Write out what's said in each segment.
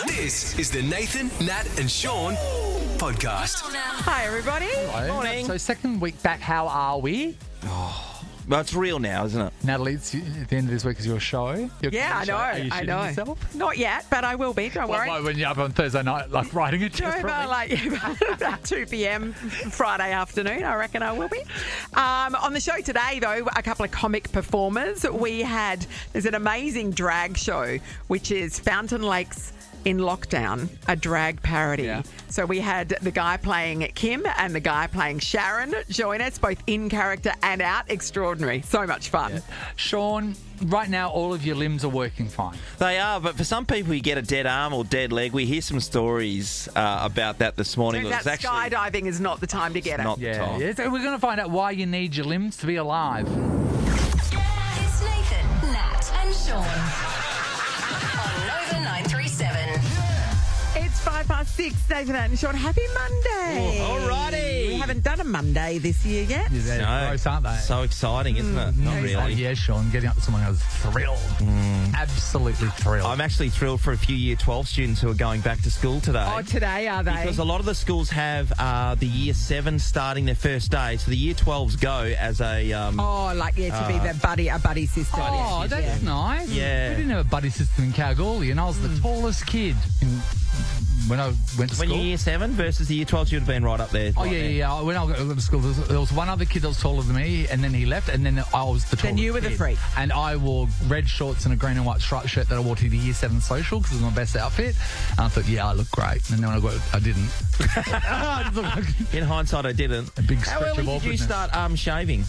This is the Nathan, Nat and Shaun podcast. Hi, everybody. Morning. So second week back, how are we? Well, it's real now, isn't it? Natalie, it's at the end of this week is your show. Your Yeah, I show. know. Are you I shitting know. yourself? Not yet, but I will be. Don't worry. Why, when you're up on Thursday night, like writing it No, desperately? about 2 p.m. Friday afternoon, I reckon I will be. On the show today, though, a couple of comic performers. There's an amazing drag show, which is Fountain Lakes in Lockdown, a drag parody. Yeah. So we had the guy playing Kim and the guy playing Sharon join us, both in character and out. Extraordinary. So much fun. Shaun, right now all of your limbs are working fine. They are, but for some people, you get a dead arm or dead leg. We hear some stories about that this morning. So It was that skydiving is not the time to get it. not the time. Yeah. So we're going to find out why you need your limbs to be alive. It's Nathan, Nat and Shaun on Nova 937. It's 6:05, Nathan, Nat and Shaun. Happy Monday. Alrighty. We haven't done a Monday this year yet. Yeah, they're No, gross, aren't they? So exciting, isn't it? Not Oh, really. yeah, Shaun, getting up this morning, I was thrilled. Absolutely thrilled. I'm actually thrilled for a few Year 12 students who are going back to school today. Oh, today are they? Because a lot of the schools have the Year 7 starting their first day, so the Year 12s go as a... to be a buddy system. Oh, that's nice. Yeah. We didn't have a buddy system in Kalgoorlie, and I was the tallest kid when I went to When school. you're Year 7 versus the Year 12s, you would have been right up there. Oh, right there. yeah. When I went to school, there was one other kid that was taller than me, and then he left, and then I was the tallest Then you were the kid. freak. And I wore red shorts and a green and white striped shirt that I wore to the Year 7 social because it was my best outfit. And I thought, yeah, I look great. And then when I didn't. I just looked like In hindsight, I didn't. a big How stretch early of did you awkwardness. start shaving?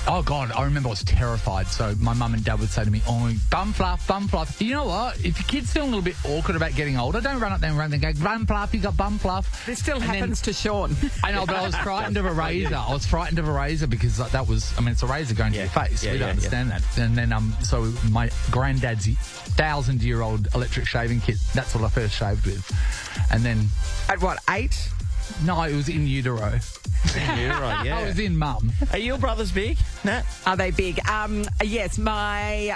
Oh, God, I remember I was terrified. So my mum and dad would say to me, oh, bum fluff, bum fluff. You know what? If your kid's feeling a little bit awkward about getting older, don't run up there and run and go, bum fluff, you got bum fluff. This still And happens to Shaun. I know, but I was frightened of a razor. I was frightened of a razor because that was, it's a razor going to your face. Yeah, We don't yeah, understand that. And then, so my granddad's 1,000-year-old electric shaving kit, that's what I first shaved with. And then, At what, 8? no, it was in utero. Yeah, right, yeah. I was in mum. Are your brothers big, Nat? Are they big? Yes, my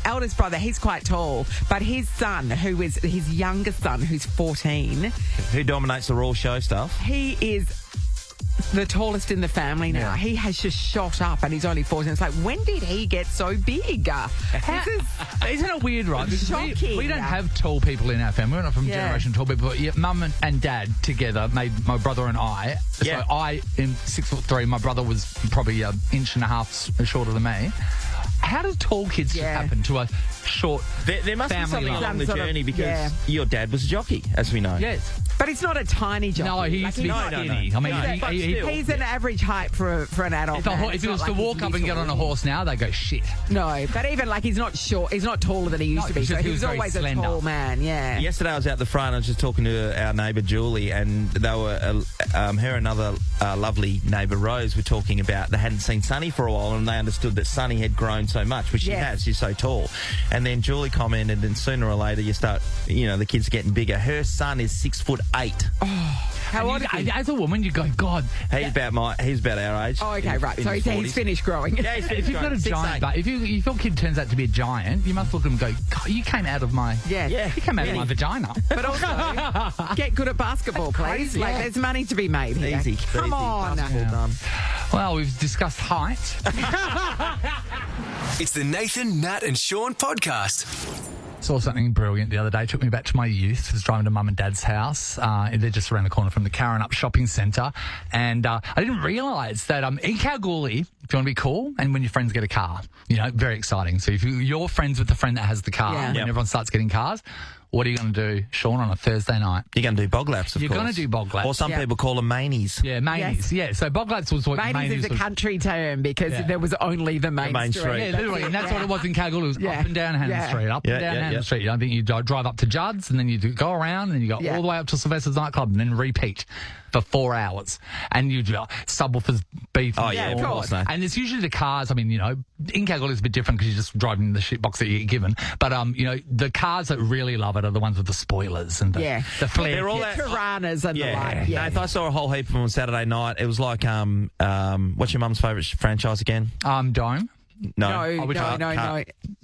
eldest brother, he's quite tall, but his son, who is his youngest son, who's 14, Who dominates the Raw show stuff? he is the tallest in the family now. Yeah. He has just shot up and he's only 14. It's like, when did he get so big? This is Isn't it weird, right? Because Shocking. we don't have tall people in our family. We're not from generation tall people. But mum and dad together made my brother and I. Yeah. So I am 6'3". My brother was probably an inch and a half shorter than me. How do tall kids just happen to a short There must be family something line? along the Some sort of- journey because yeah. your dad was a jockey, as we know. Yes. But he's not a tiny jockey. No, he Like, used to be he's not- skinny. no. I mean, No, but still. He's an average height for an adult. If man. he It's was not to like walk he's up and get on a little. horse now, they go, shit. No, but even like he's not short. He's not taller than he used No, to be. it's So just he he was was very always slender. a tall man. Yeah. Yesterday I was out the front. I was just talking to our neighbour Julie, and they were her and another lovely neighbour Rose were talking about they hadn't seen Sonny for a while, and they understood that Sonny had grown so much, which she Yes. has. She's so tall. And then Julie commented, and sooner or later you start, the kids are getting bigger. Her son is 6'8". How old is he? As a woman, you go, God. He's about our age. Oh, okay, right. In So his he's 40s. finished growing. Yeah, he's finished If you've got a growing. giant 6'8". butt, if your kid turns out to be a giant, you must look at him and go, God, you came out of my... Yeah. Yeah. You came out of my vagina. But also, get good at basketball, please. Crazy. Like, there's money to be made here. Easy. Come easy. on. Basketball done. Well, we've discussed height. It's the Nathan, Nat and Shaun podcast. Saw something brilliant the other day. Took me back to my youth. I was driving to mum and dad's house. They're just around the corner from the Karrinyup shopping centre. And I didn't realise that in Kalgoorlie, if you want to be cool, and when your friends get a car, very exciting. So if you're friends with the friend that has the car, Yeah. when Yep. everyone starts getting cars, what are you going to do, Shaun, on a Thursday night? You're going to do bog laps, of You're course. gonna do bog laps. Or some Yeah. people call them manies. Yeah, Manies. Yeah, so bog laps was what Manies is a was. country term because Yeah. there was only the main, main street. street. Yeah, literally, and that's what it was in Kalgoorlie. It was Yeah. up and down Hannah Yeah. Street, up Yeah, and down yeah, Hannah yeah. Street. I think you drive up to Judd's, and then you go around, and then you go Yeah. all the way up to Sylvester's nightclub, and then repeat for 4 hours. And you do subwoofers, beef. Oh, and yeah, all of that. course. mate. And it's usually the cars. I mean, in Kalgoorlie it's a bit different because you're just driving the shit box that you get given. But the cars that really love it are the ones with the spoilers and the flare. They're all kits. that- Piranhas and the like. No, if I saw a whole heap of them on Saturday night, it was like, what's your mum's favourite franchise again? Dome. No, Oh, which one? no.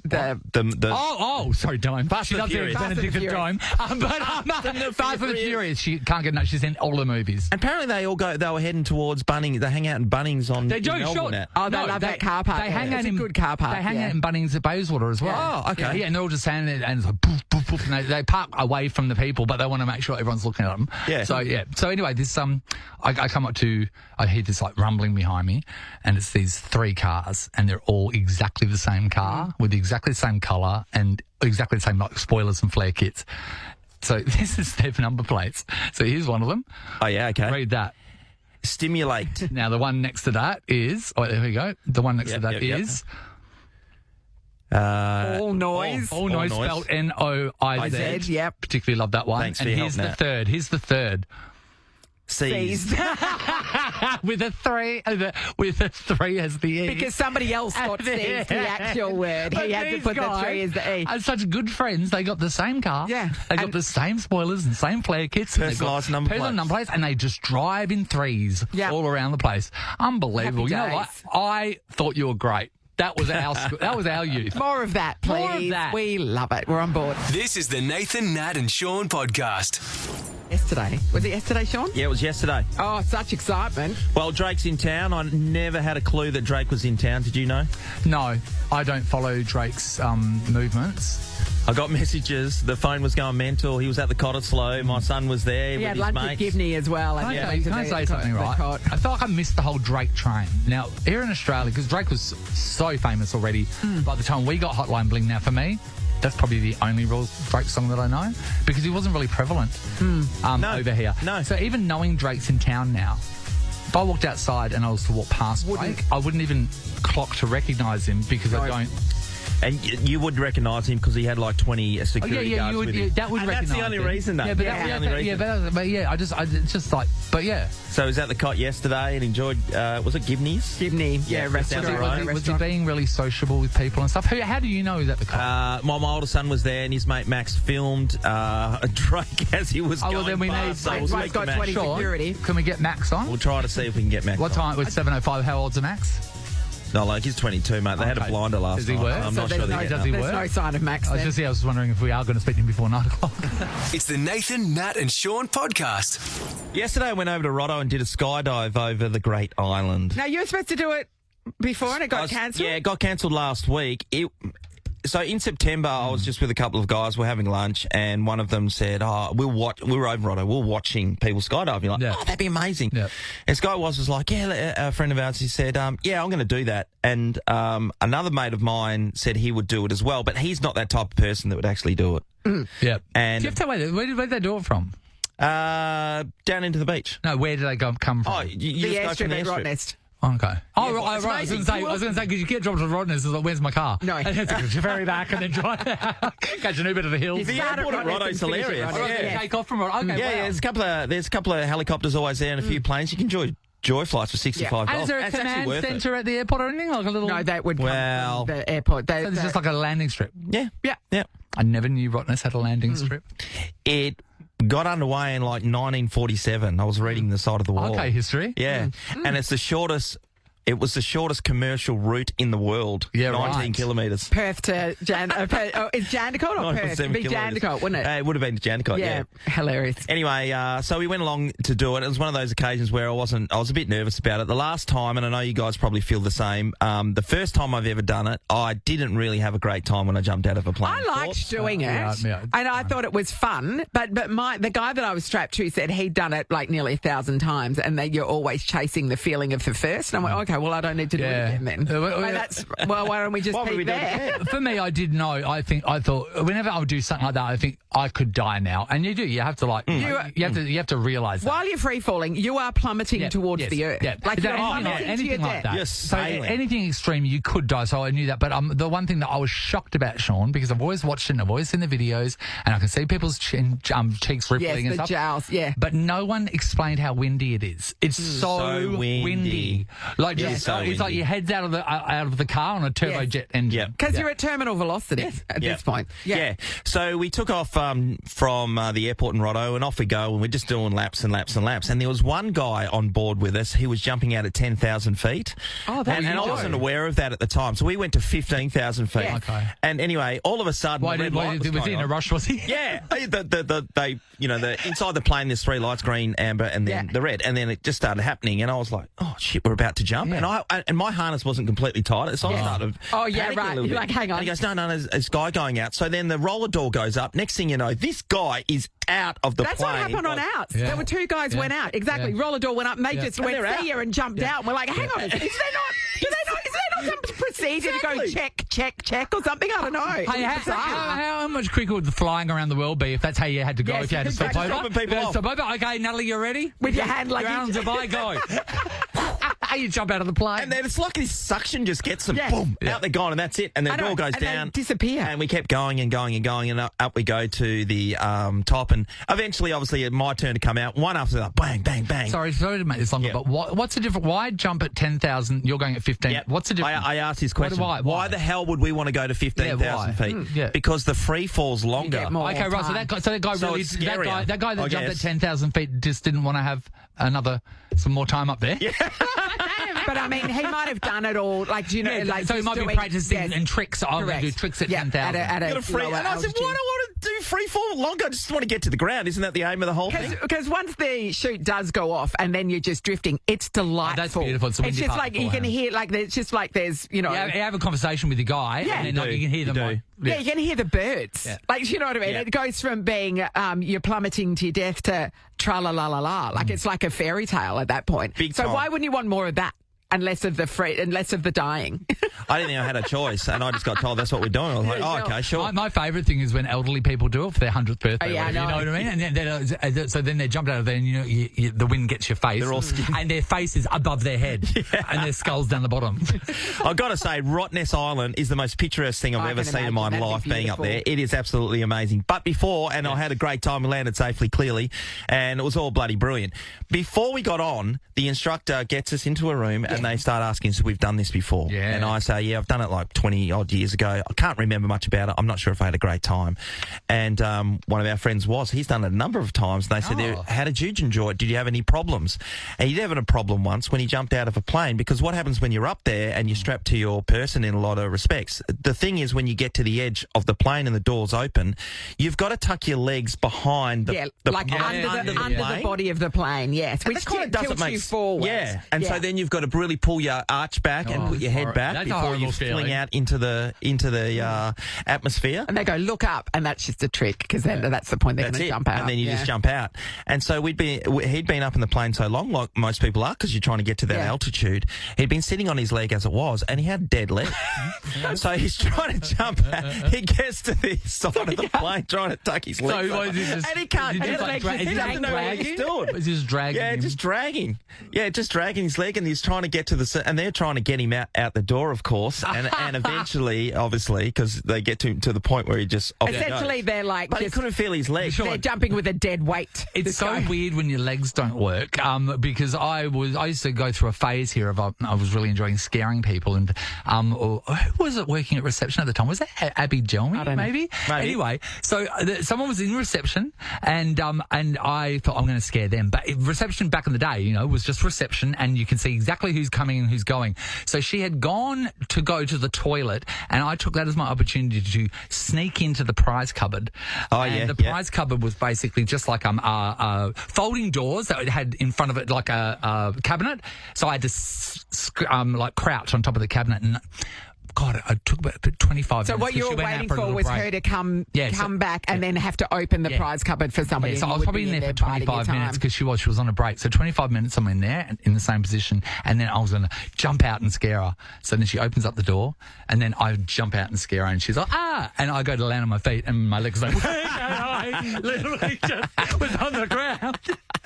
Sorry, Dome. Fast She and loves Furious. Benedict of Dome. Fast and the Furious. She can't get enough. She's in all the movies. Apparently they were heading towards Bunnings. They hang out in Bunnings on. They do, in Melbourne sure. now. Oh, they love that car park. They hang out It's in a good car park. They hang yeah. out in Bunnings at Bayswater as well. Oh, okay. Yeah, and they're all just standing there and it's like poof, poof, poof, and they park away from the people, but they want to make sure everyone's looking at them. Yeah. So anyway, this I come up to, I hear this like rumbling behind me, and it's these 3 cars, and they're all exactly the same car with exactly the same colour and exactly the same like spoilers and flare kits. So this is their number plates. So here's one of them. Oh yeah, okay. Read that. Stimulate. Now the one next to that is. Oh, there we go. The one next to that is. All noise. All noise spelled N-O-I-Z. Yep. Particularly love that one. Thanks for and your here's help, the Nat. third. Here's the third. Seized. with a 3 as the E. Because somebody else got seized the actual word. But He had to these put the guys 3 as the E. are such good friends. They got the same car. Yeah. They got And- the same spoilers and same flare kits. and they've got Personalised number personalised plates. number plates. And they just drive in 3s Yeah. all around the place. Unbelievable. Happy You know what? days. I thought you were great. That was our youth. More of that, please. More of that. We love it. We're on board. This is the Nathan, Nat and Shaun podcast. Yesterday. Was it yesterday, Shaun? Yeah, it was yesterday. Oh, such excitement. Well, Drake's in town. I never had a clue that Drake was in town. Did you know? No, I don't follow Drake's movements. I got messages. The phone was going mental. He was at the Cottesloe. My son was there He with had his lunch mates. at Gibney as well. Can and I went to say the something, the right? cot. I felt like I missed the whole Drake train. Now, here in Australia, because Drake was so famous already, by the time we got Hotline Bling, now for me, that's probably the only real Drake song that I know, because he wasn't really prevalent over here. No. So even knowing Drake's in town now, if I walked outside and I was to walk past Drake, I wouldn't even clock to recognise him because I don't... And you would recognise him because he had like 20 security guards you would, with him. that would And recognise that's the only him. reason, though. Yeah, but That's the only reason. it's just like, but yeah. So he was at the cot yesterday and enjoyed, was it Gibney's? Gibney, Yeah, restaurant. down the road. Was he being really sociable with people and stuff? How do you know he was at the car? My older son was there and his mate Max filmed Drake as he was going well, then we past. need... So we'll Max speak to got Max. 20 Sean, security. can we get Max on? We'll try to see if we can get Max What on. time? With 7:05, how old's the Max? No, like he's 22, mate. They had a Okay. blinder last Does he night. work? I'm So not there's sure no, they does he there's work? no sign of Max I then. was wondering if we are going to speak to him before 9 o'clock. It's the Nathan, Nat and Shaun podcast. Yesterday I went over to Rotto and did a skydive over the Great Island. Now, you were supposed to do it before and it got cancelled? Yeah, it got cancelled last week. So in September, I was just with a couple of guys. We're having lunch, and one of them said, we'll watch. We were over Rotto. We're watching people skydiving. Like, Yeah. that'd be amazing. Yeah. And this guy was like, a friend of ours, he said, yeah, I'm going to do that. And another mate of mine said he would do it as well, but he's not that type of person that would actually do it. Yeah. And Do you have to wait? Where did they do it from? down into the beach. No, where did they come from? Oh, you The just go from the at airstrip. Rottnest. Okay. Oh, Yeah, right. it's I was amazing. going to say, because you get dropped to Rodness, it's like, where's my car? No. And it's like, ferry back and then drive out. Catch an Uber to the hills. The Start at airport at Rottnest Rotto's and finish at hilarious. Rottnest. Yeah. Yeah. Take off from Rodness. Okay, Yeah, wow. there's a couple of helicopters always there and a few planes. You can enjoy joy flights for $65. And is there a It's actually command worth it. centre at the airport or anything? Like a little... No, that would Well- come from the airport. So it's just like a landing strip. Yeah. Yeah. Yeah. I never knew Rottnest had a landing strip. It got underway in like 1947. I was reading the side of the wall. Okay, history. Yeah. And it's the shortest. It was the shortest commercial route in the world. Yeah, 19 right. kilometres. Perth to is Jandakot or Perth? It'd 97 be kilometres. Jandakot, wouldn't it? It would have been Jandakot, yeah. Hilarious. Anyway, so we went along to do it. It was one of those occasions where I was a bit nervous about it. The last time, and I know you guys probably feel the same, the first time I've ever done it, I didn't really have a great time when I jumped out of a plane. I liked doing it, yeah. and I thought it was fun. But the guy that I was strapped to said he'd done it like nearly 1,000 times, and that you're always chasing the feeling of the first. And I went, okay, well, I don't need to do it again then. Why don't we just Why would keep we do it there? again? For me, I did know. I thought whenever I would do something like that, I think I could die now. And you do. You have to you have to realise that. While you're free falling, you are plummeting towards the earth. Yeah. Like you're plummeting to anything your like death. that. You're So sailing. anything extreme, you could die. So I knew that. But the one thing that I was shocked about, Shaun, because I've always watched it and I've always seen the videos, and I can see people's cheeks rippling Yes, and the stuff. jowls, yeah. But no one explained how windy it is. It's so So windy. Like, It is so It's like windy. your head's out of the car on a turbojet engine. Yeah. Because you're at terminal velocity at this point. Yeah. So we took off from the airport in Roto, and off we go, and we're just doing laps and laps and laps. And there was one guy on board with us. He was jumping out at 10,000 feet. Oh, that's and I low. wasn't aware of that at the time. So we went to 15,000 feet. Yeah. Okay. And anyway, all of a sudden, Why the red light was was he in going a on. rush, was he? Yeah, the inside the plane there's three lights, green, amber, and then the red, and then it just started happening, and I was like, oh shit, we're about to jump, and my harness wasn't completely tight, so I started. Oh, yeah, panicking right. a little You're bit. like, hang on. And he goes, no, there's a guy going out. So then the roller door goes up. Next thing you know, this guy is out of the That's plane. what happened on outs. Yeah. There were two guys went out. Exactly. Yeah. Roller door went up, and they just went, they're out. see you, and jumped out. And we're like, hang on, is there not some procedure to go check or something? I don't know. Hey, Bizarre. how much quicker would the flying around the world be if that's how you had to go? Yes, if you had to stop just over? dropping people off. Stop over. Okay, Natalie, you ready? With your hand Your arms luggage. are by, go. You jump out of the plane. And then it's like this suction just gets them, Yes. boom, out they're gone, and that's it. And then I the know, door goes and they down. disappear. And we kept going and going and going, and up we go to the top. And eventually, obviously, it's my turn to come out. One after the other, bang, bang, bang. Sorry to make this longer, Yeah. but what's the difference? Why jump at 10,000? You're going at 15. Yep. What's the difference? I asked this question. Why? The hell would we want to go to 15,000 feet? Yeah. Because the free fall's longer. get more Okay, right. So time. that guy So really, it's scarier, that guy that I jumped at guess. 10,000 feet just didn't want to have some more time up there. Yeah. But I mean, he might have done it all. Like, do you know, like so he just might be doing- practicing yes. and tricks. I'm going to do tricks at 10,000. At a Got a free, lower and I said, altitude. why do I want to do free fall longer? I just want to get to the ground. Isn't that the aim of the whole thing? Because once the chute does go off and then you're just drifting, it's delightful. that's beautiful. It's a windy just part like you can beforehand. hear, like it's just like there's, you know, You have a conversation with the guy, Yeah. and then You like, do. you can hear them. You do. Like, yeah, you can hear the birds. Yeah. Like, you know what I mean? Yeah. It goes from being you're plummeting to your death to tra-la-la-la-la. Like, it's like a fairy tale at that point. Big so time. why wouldn't you want more of that? And less of the dying. I didn't think I had a choice, and I just got told that's what we're doing. I was like, Yeah, oh, okay, sure. My favourite thing is when elderly people do it for their 100th birthday. Oh, yeah, or whatever, I know. You know what I mean? And then, so then they jumped out of there, and the wind gets your face. They're all skinned. and their face is above their head, and their skull's down the bottom. I've got to say, Rottnest Island is the most picturesque thing I've I ever can seen in my imagine. That'd life be being up there. beautiful. It is absolutely amazing. But before, and I had a great time, we landed safely, clearly, and it was all bloody brilliant. Before we got on, the instructor gets us into a room and they start asking us if we've done this before. Yeah. And I say, yeah, I've done it like 20-odd years ago. I can't remember much about it. I'm not sure if I had a great time. And one of our friends he's done it a number of times. And they said, Oh. how did you enjoy it? Did you have any problems? And he did have a problem once when he jumped out of a plane, because what happens when you're up there and you're strapped to your person in a lot of respects? The thing is, when you get to the edge of the plane and the doors open, you've got to tuck your legs behind the under the plane. body of the plane, yes. And Which that kind of doesn't tilts make you forward. Yeah, and so then you've got to really pull your arch back and put your head horrible. back That's a before horrible you feeling. fling out into the atmosphere. And they go, look up, and that's just a trick, because then that's the point they're That's going to it, jump out. and then you Yeah. just jump out. And so he'd been up in the plane so long, like most people are, because you're trying to get to that Yeah. altitude. He'd been sitting on his leg as it was, and he had a dead leg. So he's trying to jump out. He gets to the side of the plane, trying to tuck his leg. So was he just- and he can't is he get just it. like dra- is He he doesn't like know what he's doing. Was he just dragging Yeah, him? just dragging. Yeah, just dragging his leg, and he's trying to get to and they're trying to get him out the door, of course, and eventually, obviously, because they get to the point where he just off he Essentially, goes. they're like, But he just, couldn't feel his leg. they're jumping with a dead weight. It's This so guy. weird when your legs don't work. Because I used to go through a phase here of I was really enjoying scaring people, and who was it working at reception at the time? Was that Abby Gelmy? I don't know. Maybe. Maybe. Anyway, so someone was in reception, and I thought I'm going to scare them. But reception back in the day, was just reception, and you can see exactly who's coming and who's going. So she had gone to go to the toilet, and I took that as my opportunity to sneak into the prize cupboard. Oh, and yeah, the yeah. prize cupboard was basically just like folding doors that it had in front of it like a cabinet. So I had to crouch on top of the cabinet, and God, I took about 25 So minutes. what you because were she went out waiting for a for little was break. her to come so- back and then have to open the Yeah. prize cupboard for somebody. Yeah, so and I you was would probably be in there for biding your 25 minutes time. because she was on a break. So 25 minutes I'm in there in the same position, and then I was going to jump out and scare her. So then she opens up the door, and then I jump out and scare her, and she's like, ah! And I go to land on my feet, and my legs like, I literally just was on the ground.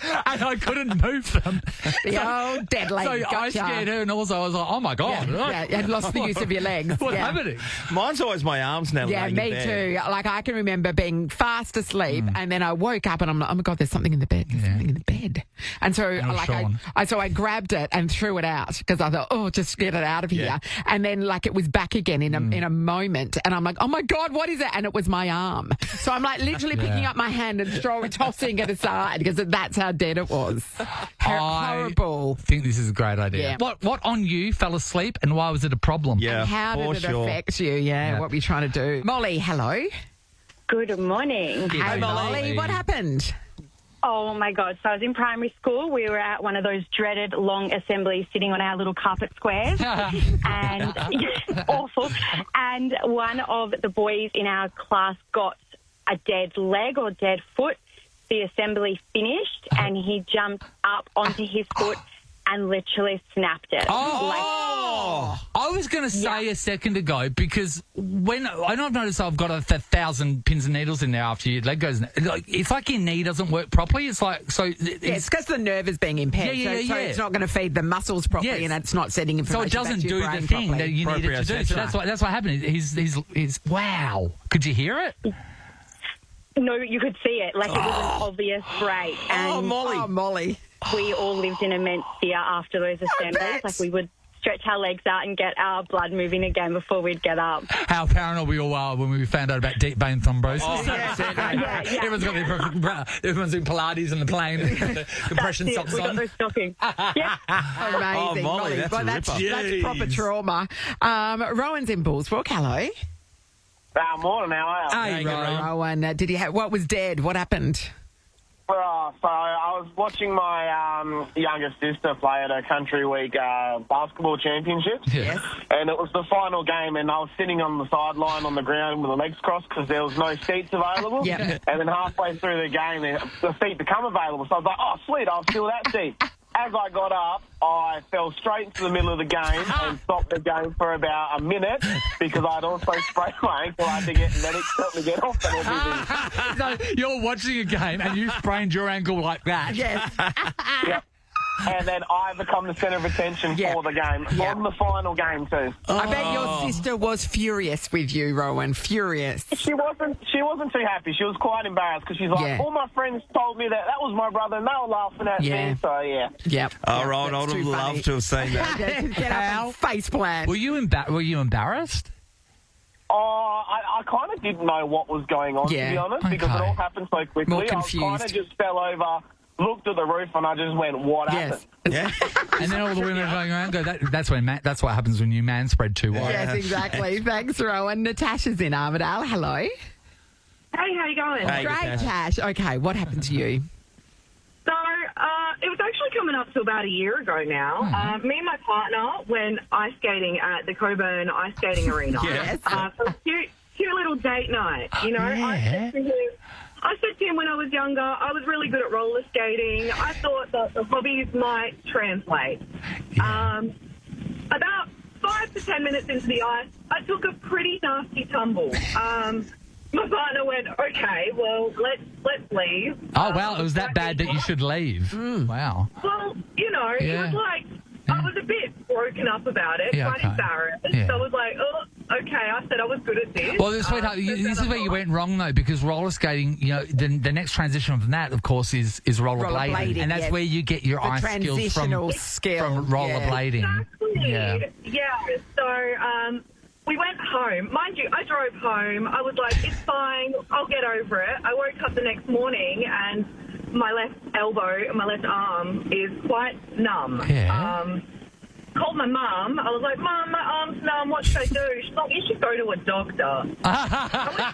and I couldn't move them. The old dead leg. So I Gotcha. scared her, and also I was like, oh my God. Yeah, you had lost the use of your legs. What's yeah. happening? Mine's always my arms now. Yeah, laying me in bed. too. Like, I can remember being fast asleep and then I woke up and I'm like, oh my God, there's something in the bed. There's something in the bed. And so, like, Shaun. I grabbed it and threw it out because I thought, oh, just get it out of here. Yeah. And then, like, it was back again in a moment. And I'm like, oh my God, what is it? And it was my arm. So I'm like literally picking up my hand and tossing it aside because that's how dead it was. Horrible. I think this is a great idea. Yeah. What on you fell asleep, and why was it a problem? Yeah, And how for did it sure. affect you? Yeah, what were you trying to do? Molly, hello. Good morning. Hey, Molly. What happened? Oh, my God. So I was in primary school. We were at one of those dreaded long assemblies sitting on our little carpet squares. And awful. And one of the boys in our class got a dead leg or dead foot. The assembly finished and he jumped up onto his foot and literally snapped it. I was going to say a second ago, because when I've noticed I've got 1,000 pins and needles in there after your leg goes, it's like your knee doesn't work properly. It's like, so It's because the nerve is being impaired. So it's not going to feed the muscles properly and it's not sending so information it doesn't back to do your brain the thing properly. that you need it to do. So that's what happened. He's wow. Could you hear it? No, you could see it. Like, it was an obvious break. And Molly. we all lived in immense fear after those assemblies. Like, we would stretch our legs out and get our blood moving again before we'd get up. How paranoid we all are when we found out about deep vein thrombosis. Everyone's got everyone's doing Pilates on the plane, the compression socks We got on. those stockings. Yeah. Amazing. Molly, that's a that's ripper. proper trauma. Rowan's in Bullsbrook. Hello. Morning, how are you? Hey, Rowan. Rowan, did you what was dead? What happened? So I was watching my younger sister play at a Country Week basketball championships. Yes. And it was the final game, and I was sitting on the sideline on the ground with the legs crossed because there was no seats available. Yep. And then halfway through the game, the seat became available. So I was like, oh, sweet, I'll steal that seat. As I got up, I fell straight into the middle of the game and stopped the game for about a minute because I'd also sprained my ankle. I had to get medics to help me get off and everything. So you're watching a game and you sprained your ankle like that. Yes. Yep. And then I become the centre of attention for the game, on the final game too. I bet your sister was furious with you, Rowan. Furious. She wasn't too happy. She was quite embarrassed because she's like, all my friends told me that was my brother and they were laughing at me. So, yeah. Yep. Oh, Rowan, I would have loved to have seen that. Get up and face plant. Were you embarrassed? Oh, I kind of didn't know what was going on, to be honest, because it all happened so quickly. More I confused. kind of just fell over, looked at the roof, and I just went, what happened? Yeah. And then all the women are going around go, that's what happens when you man spread too wide. Yes, exactly. Thanks, Rowan. Natasha's in Armidale. Hello. Hey, how you going? Hey, Great, Tash. Okay, what happened to you? So, it was actually coming up to about a year ago now. Me and my partner went ice skating at the Coburn Ice Skating Arena. Yes. For a cute little date night, you know. I said to him when I was younger, I was really good at roller skating. I thought that the hobbies might translate. About 5 to 10 minutes into the ice, I took a pretty nasty tumble. My partner went, okay, well, let's leave. Oh, wow, it was that bad that you should leave. Wow. Well, you know, it was like, I was a bit broken up about it, quite embarrassed. So I was like, oh, okay, I said I was good at this. Well, sweetheart, this is where you went wrong, though, because roller skating, you know, the next transition from that, of course, is rollerblading. And that's where you get your ice skills from rollerblading. Exactly. Yeah. So, we went home. Mind you, I drove home. I was like, it's fine. I'll get over it. I woke up the next morning and my left elbow and my left arm is quite numb. Yeah. Called my mum. I was like, Mum, my arm's numb. What should I do? She's like, you should go to a doctor. I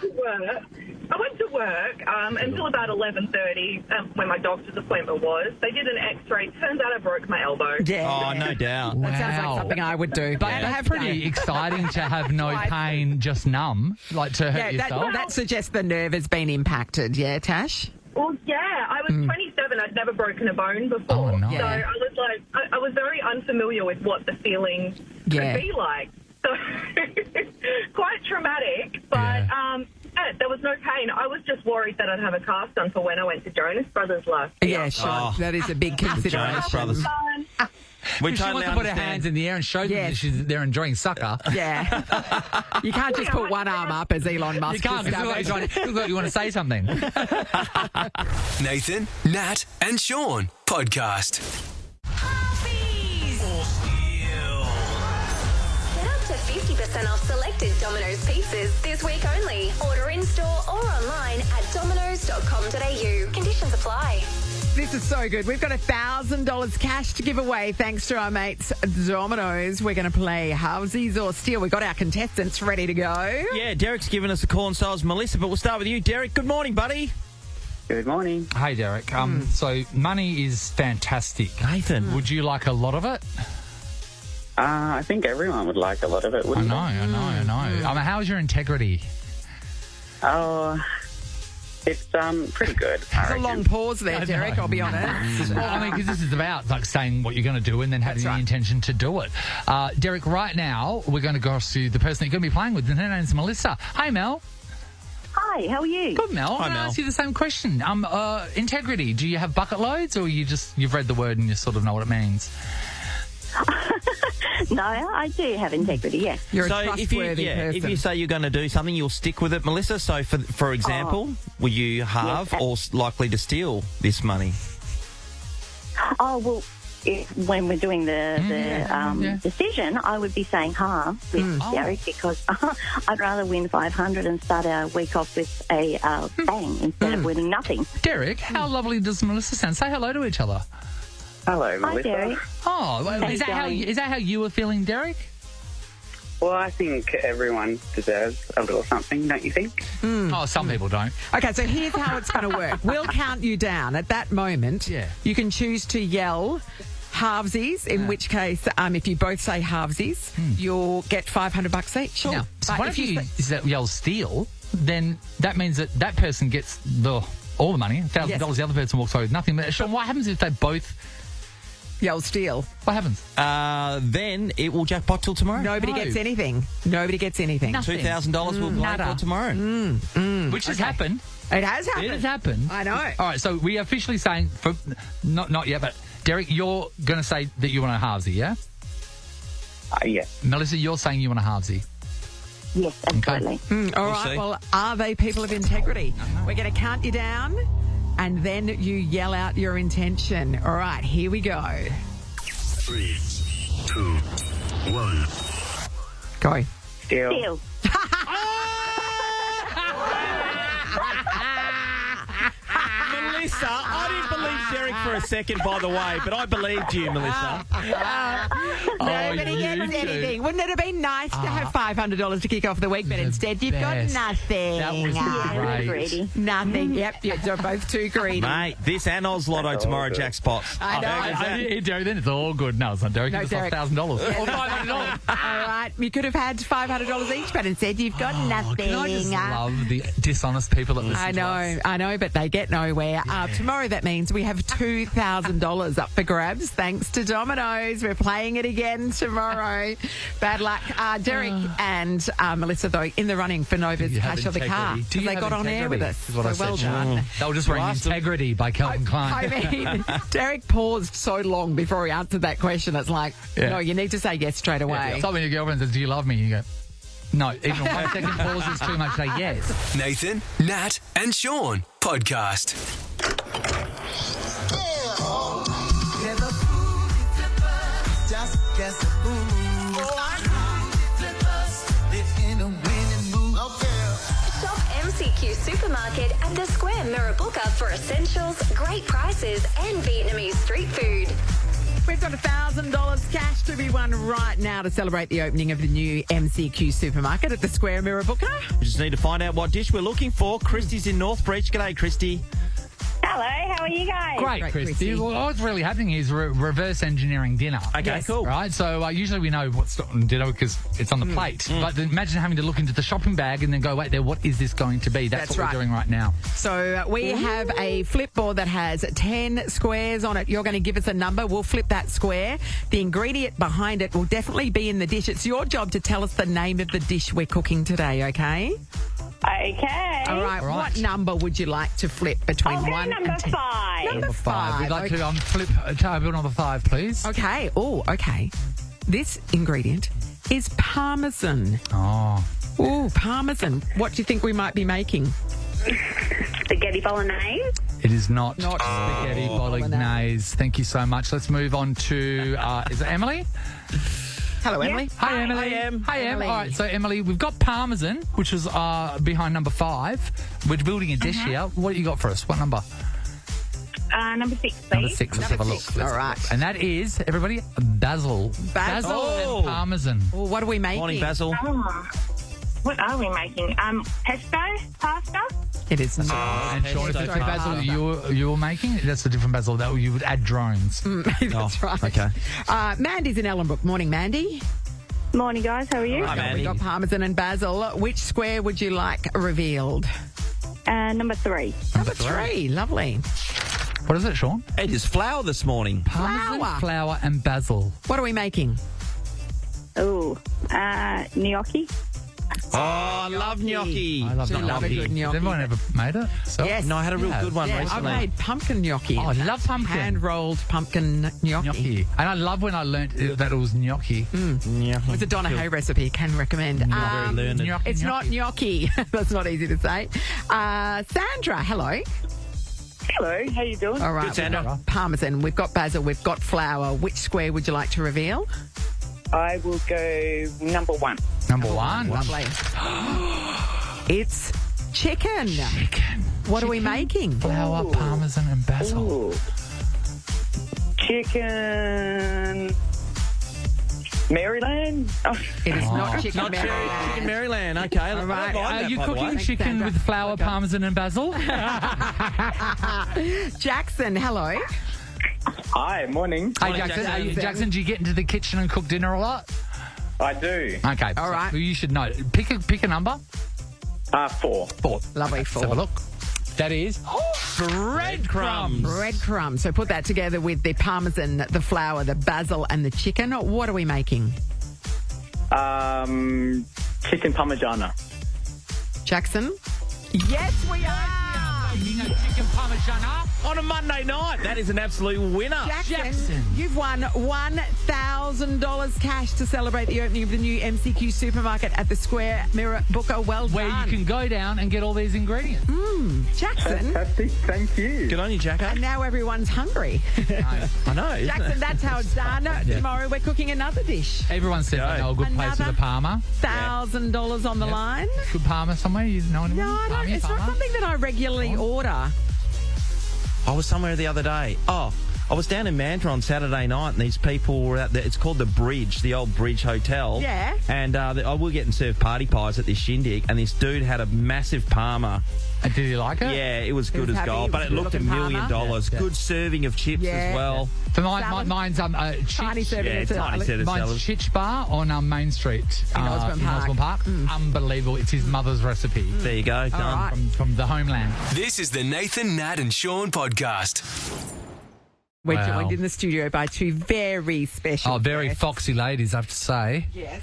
went to work until about 11:30 when my doctor's appointment was. They did an X-ray. Turns out I broke my elbow. Yeah. Oh, no doubt. That sounds like something I would do. But that's pretty exciting to have no pain, just numb, like to hurt yourself. That suggests the nerve has been impacted. Yeah, Tash? Well, yeah, I was 27. I'd never broken a bone before. Oh, no. So I was like, I was very unfamiliar with what the feeling could be like. So quite traumatic. But There was no pain. I was just worried that I'd have a cast done for when I went to Jonas Brothers last year. Yeah, sure. That is a big Jonas consideration. Brothers. We She totally wants to put her understand. hands in the air and show them that they're enjoying sucker. Yeah. You can't just put one arm up as Elon Musk. You can't. just Because does. you want to say something. Nathan, Nat, and Sean podcast. Get up to 50% off selected Domino's pizzas this week only. Order in store or online at domino's.com.au. Conditions apply. This is so good. We've got $1,000 cash to give away thanks to our mates Domino's. We're going to play Halvesies or Steal. We've got our contestants ready to go. Yeah, Derek's given us a call and so is Melissa, but we'll start with you, Derek. Good morning, buddy. Good morning. Hey, Derek. So money is fantastic. Nathan. Would you like a lot of it? I think everyone would like a lot of it, wouldn't they? I know. How's your integrity? Oh, it's pretty good. There's a long pause there, Derek, I'll be honest. Because this is about like saying what you're going to do and then having That's right. the intention to do it. Derek, right now we're going to go to the person that you're going to be playing with, and her name's Melissa. Hey, Mel. Hi, how are you? Good, Mel. I'm going to ask you the same question. Integrity. Do you have bucket loads, or you've read the word and you sort of know what it means? No, I do have integrity, yes. You're So a if you, trustworthy person. if you say you're going to do something, you'll stick with it, Melissa. So, for example, will you halve Yes. or likely to steal this money? Oh, well, when we're doing the decision, I would be saying half with Derek because I'd rather win 500 and start our week off with a bang instead of winning nothing. Derek, how lovely does Melissa sound? Say hello to each other. Hello, Hi, Melissa. Derek. Oh, well, Hey, is that how you were feeling, Derek? Well, I think everyone deserves a little something, don't you think? Oh, some people don't. Okay, so here's how it's going to work. We'll count you down. At that moment, you can choose to yell halvesies, in which case, if you both say halvesies, you'll get $500 each. Sure. Now, so But what if you yell steal, then that means that person gets all the money, $1,000, the other person walks away with nothing. But Sean, what happens if they both yell steal? What happens? Then it will jackpot till tomorrow. Nobody gets anything. Nobody gets anything. Nothing. $2,000 will play for tomorrow. Which has happened. It has happened. It has happened. I know. All right, so we are officially saying, not yet, but Derek, you're going to say that you want a halvesy, yeah? Yeah. Melissa, you're saying you want a halvesy. Yes, absolutely. All right, see. well, are they people of integrity? We're going to count you down, and then you yell out your intention. All right, here we go. 3, 2, 1. Go. Steal. Deal. Melissa, I didn't believe Derek for a second, by the way, but I believed you, Melissa. Nobody you gets two. anything. Wouldn't it have been nice to have $500 to kick off the week, but instead you've best. got nothing. That was Really great. greedy. Nothing. Yep, you're both too greedy. Mate, this and Oz Lotto That's tomorrow, all good. Jack spots. I know. Derek, then it's all good. No, it's not Derek. No, It's Derek. $1,000. Or $500. All right, you could have had $500 each, but instead you've got nothing. Can I just love the dishonest people that listen to us? I know, but they get nowhere. Tomorrow, that means we have $2,000 up for grabs thanks to Domino's. We're playing it again tomorrow. Bad luck. Derek and Melissa, though, in the running for Nova's You have Cash of the Car. integrity. Do you They have got on air with integrity, us. is what I So well said. done. They were just wearing Integrity by Calvin Klein. I mean, Derek paused so long before he answered that question. It's like, no, you need to say yes straight away. It's like when your girlfriend says, "Do you love me?" You go, "No." Even 1 second pause is too much. Say yes. Nathan, Nat, and Sean podcast. Shop MCQ Supermarket at the Square Mirrabooka for essentials, great prices, and Vietnamese street food. We've got $1,000 cash to be won right now to celebrate the opening of the new MCQ supermarket at the Square Mirrabooka. We just need to find out what dish we're looking for. Christy's in Northbreach. G'day, Christy. Hello, how are you guys? Great, Great, Christy. Christy. Well, what's really happening is reverse engineering dinner. Okay, cool. Right, so usually we know what's on dinner because it's on the plate. But imagine having to look into the shopping bag and then go, wait there, what is this going to be? That's what right. we're doing right now. So we have a flipboard that has 10 squares on it. You're going to give us a number. We'll flip that square. The ingredient behind it will definitely be in the dish. It's your job to tell us the name of the dish we're cooking today, okay? Okay. All right. What number would you like to flip between I'll go 1 number and 10? 5. Number 5. We'd like to flip table number 5, please. Okay. Oh, okay. This ingredient is parmesan. Oh. Oh, parmesan. What do you think we might be making? Spaghetti bolognese. It is not Not spaghetti bolognese. bolognese. Thank you so much. Let's move on to, is it Emily? Hello, Emily. Hi, Emily. Hi, Em. Emily. All right, so, Emily, we've got parmesan, which was behind number 5. We're building a dish here. What do you got for us? What number? Number 6, please. Number 6. Let's have a look. All right. And that is, everybody, basil. Basil. And parmesan. Oh, what are we making? Morning, Basil. What are we making? Pesto pasta? It is not. And Shaun, if it's the basil you're making, that's a different basil. That you would add drones. That's right. Okay. Mandy's in Ellenbrook. Morning, Mandy. Morning, guys. How are you? Hi, Mandy. We've got parmesan and basil. Which square would you like revealed? Number 3. Number 3. Lovely. What is it, Shaun? It is flour this morning. Parmesan, flour, and basil. What are we making? Oh, gnocchi. Oh, I love gnocchi. I love Do love a good Has gnocchi. everyone ever made it? So, Yes. No, I had a real Yeah. good one Yeah, I've recently. made pumpkin gnocchi. Oh, I love pumpkin. Hand-rolled pumpkin gnocchi. Gnocchi. And I love when I learnt that it was gnocchi. Yeah. It's a Donna Hay recipe. Can recommend. Very learned. Gnocchi. It's not gnocchi. That's not easy to say. Sandra, hello. Hello, how you doing? All right. Good, Sandra. we've got parmesan. We've got basil. We've got flour. Which square would you like to reveal? I will go number 1. Number 1. Lovely. It's chicken. Chicken. What are we making? Flour, parmesan, and basil. Ooh. Chicken... Maryland? Oh, It is not chicken. Not Mary. Chicken Maryland. Okay. I don't right. mind Are that, you by the cooking way. chicken Sandra. with flour, parmesan, and basil? Jackson, hello. hi, morning. Hey, Morning, Jackson. Jackson. Jackson, do you get into the kitchen and cook dinner a lot? I do. Okay. All right. So you should know. Pick a number. 4. 4. Lovely. Let's have a 4. look. That is breadcrumbs. Breadcrumb. So put that together with the parmesan, the flour, the basil, and the chicken. What are we making? Chicken parmigiana. Jackson? Yes, we are. Chicken parmigiana. On a Monday night. That is an absolute winner. Jackson, you've won $1,000 cash to celebrate the opening of the new MCQ supermarket at the Square Mirror Booker. Well Where done. you can go down and get all these ingredients. Jackson. Fantastic, thank you. Good on you, Jacko. And now everyone's hungry. I know. isn't Jackson, it? that's how it's done. Tomorrow we're cooking another dish. Everyone said they know a good place for the Parma. $1,000 on the line. Good Parma somewhere? You know anyone? No, I don't. Parma, It's not Parma? something that I regularly order. I was somewhere the other day. I was down in Mantra on Saturday night, and these people were out there. It's called the Bridge, the old Bridge Hotel. Yeah. And I were getting served party pies at this shindig, and this dude had a massive Parma. And did you like it? Yeah, it was good was as happy. gold, but it Good looked $1 looking million. Parma. Yeah. Good serving of chips Yeah. as well. So Salad. mine's Tiny serving Yeah, of tiny salad. set of Mine's salad. Chitch Bar on Main Street In Osborne Park. Osborne Park. Unbelievable. It's his mother's recipe There you go, done. right. from the homeland. This is the Nathan, Nat and Shaun podcast. We're Wow. joined in the studio by two very special Oh, very guests. foxy ladies, I have to say. Yes.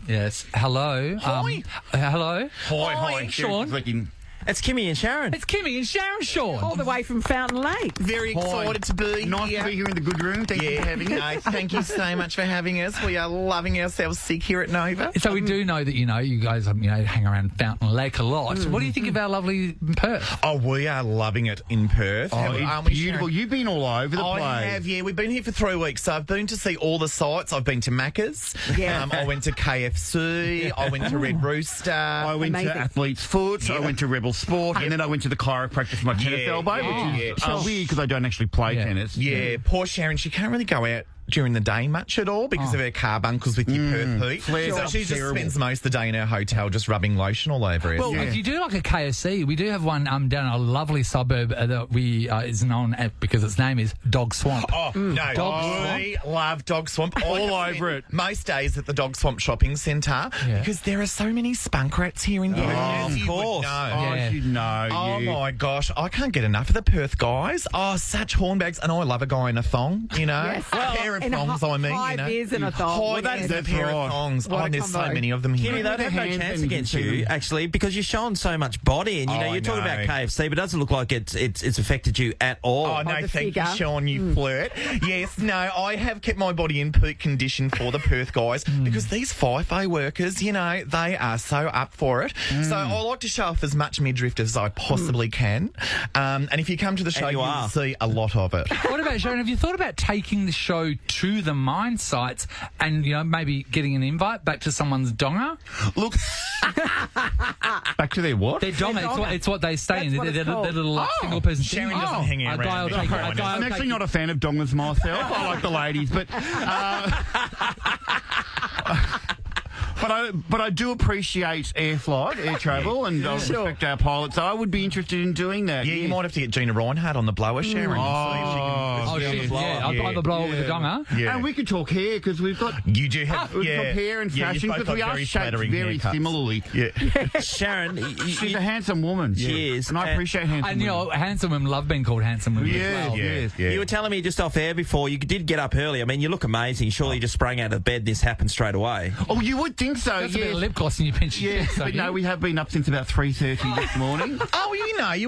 Yes. Hello. Hello. Hi, Shaun. It's Kimmy and Sharon. It's Kimmy and Sharon, Shaun. All the way from Fountain Lake. Very excited to be Nice here. to be here in the good room. Thank you for having us. No, thank you so much for having us. We are loving ourselves sick here at Nova. So we do know that, you guys hang around Fountain Lake a lot. What do you think of our lovely Perth? Oh, we are loving it in Perth. Oh, Aren't it's we, beautiful. Sharon? You've been all over the place. I have, yeah. We've been here for 3 weeks, so I've been to see all the sites. I've been to Macca's. Yeah. I went to KFC. I went to Red Rooster. I went Amazing. to Athlete's Foot. I went to Rebel Sport. And then I went to the chiropractor for my tennis elbow, which is weird because I don't actually play tennis. Yeah, poor Sharon. She can't really go out during the day much at all because of her carb uncles with your Perth heat. Flares So up she just terrible. spends most of the day in her hotel just rubbing lotion all over her. Well, if you do like a KFC, we do have one down a lovely suburb that we is known at because its name is Dog Swamp. Oh, no. Dog We love Dog Swamp. All over it. Most days at the Dog Swamp shopping centre because there are so many spunk rats here in Perth. of You would course. know. Oh, Yeah. you know. Oh, you. my gosh. I can't get enough of the Perth guys. Oh, such hornbags. And I love a guy in a thong, you know. Yes. Well, pair of thongs, I mean, high vis and a thong. Oh, that is a pair of thongs. What a There's so combo. many of them here. Kimmy, they'd have no chance against you, actually, because you're showing so much body, and you're talking about KFC, but it doesn't look like it's affected you at all. Oh, no, the thank figure. you, Shaun, you flirt. Yes, no, I have kept my body in peak condition for the Perth guys because these FIFO workers, they are so up for it. So I like to show off as much midriff as I possibly can. And if you come to the show, you'll see a lot of it. What about, Shaun, have you thought about taking the show to the mine sites and, maybe getting an invite back to someone's donga? Look, Back to their what? Their donga, it's what they stay in. What They're it's called. little single-person thing. Sharon doesn't hang A around. guy will take it. A guy I'm will actually take not a fan of dongas myself. I like the ladies, but I do appreciate air travel, and I respect our pilots. So I would be interested in doing that. Yeah, you might have to get Gina Reinhardt on the blower, Sharon. I'm the blower with the donga. Yeah. And we could talk hair because we've got You do have we've got hair and fashion you've both because we got are very shaped flattering very haircuts. similarly. Yeah. Sharon, She's a handsome woman. She is. and I appreciate handsome And, women. handsome women love being called handsome women as well. Yes. You were telling me just off air before, you did get up early. I mean, you look amazing. Surely you just sprang out of bed and this happened straight away. Oh, you would think so. That's a bit yes. of lip gloss in your pinch. Yeah, but no, we have been up since about 3:30 this morning.